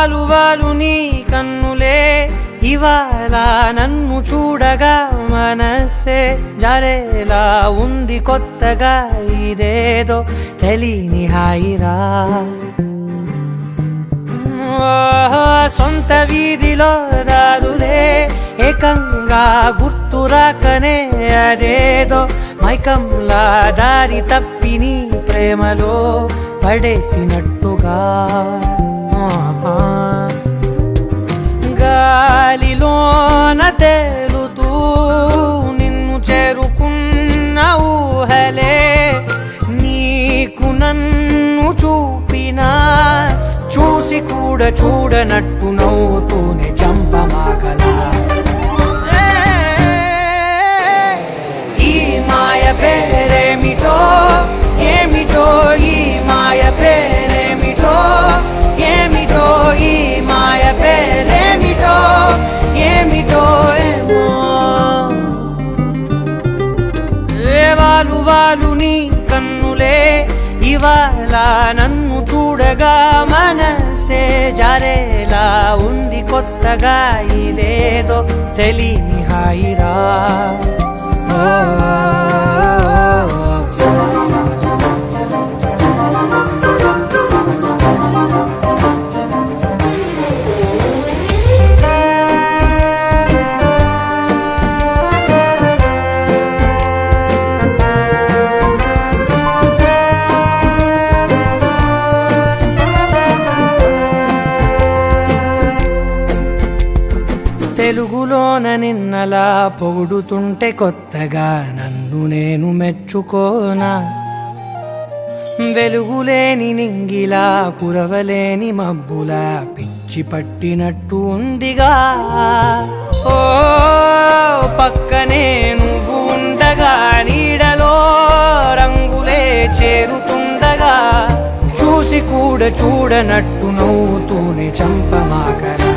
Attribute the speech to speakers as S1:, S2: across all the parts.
S1: వాలు వాలు నీ కన్నులే ఇవాళ నన్ను చూడగా మనసే జారేలా ఉంది కొత్తగా ఇదేదో తెలియని హాయిరా సొంత వీధిలో దారులే ఏకంగా గుర్తురాకనే అదేదో మైకంలా దారి తప్పి నీ ప్రేమలో పడేసినట్టుగా గాలిలోన తేలుతూ నిన్ను చేరుకున్న ఊహలే నీకు నన్ను చూపినా చూసి కూడా చూడనట్టు నవ్వుతూనే చంపమాగలా ఈ మాయ పేరేమిటో ఏమిటో ఈ మాయ పేరేమిటో ఏమిటో ఈ మాయ పేరేమిటో ఏమిటో ఏమో వాలు వాలు నీ కన్నులే ఇవాళ నన్ను చూడగా మనసే జారేలా ఉంది కొత్తగా ఇదేదో తెలియని హాయిరా తెలుగులోన నిన్నలా పొగుడుతుంటే కొత్తగా నన్ను నేను మెచ్చుకోనా వెలుగులేని నింగిలా కురవలేని మబ్బులా పిచ్చి పట్టినట్టు ఉందిగా ఓ పక్కనే నువ్వు ఉండగా నీడలో రంగులే చేరుతుండగా చూసి కూడా చూడనట్టు నవ్వుతూనే చంపమాకరా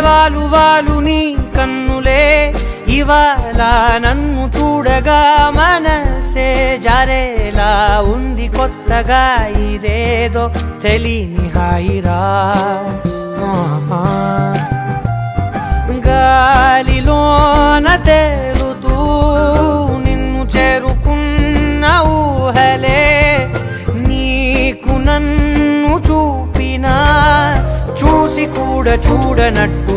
S1: వాలు వాలు నీ కన్నులే ఇవాళ నన్ను చూడగా మనసే జారేలా ఉంది కొత్తగా ఇదేదో తెలియని హాయిరా గాలిలోన తేలుతూ నిన్ను చేరుకున్న ఊహలే నీకు నన్ను చూపినా చూసి కూడా చూడనట్టు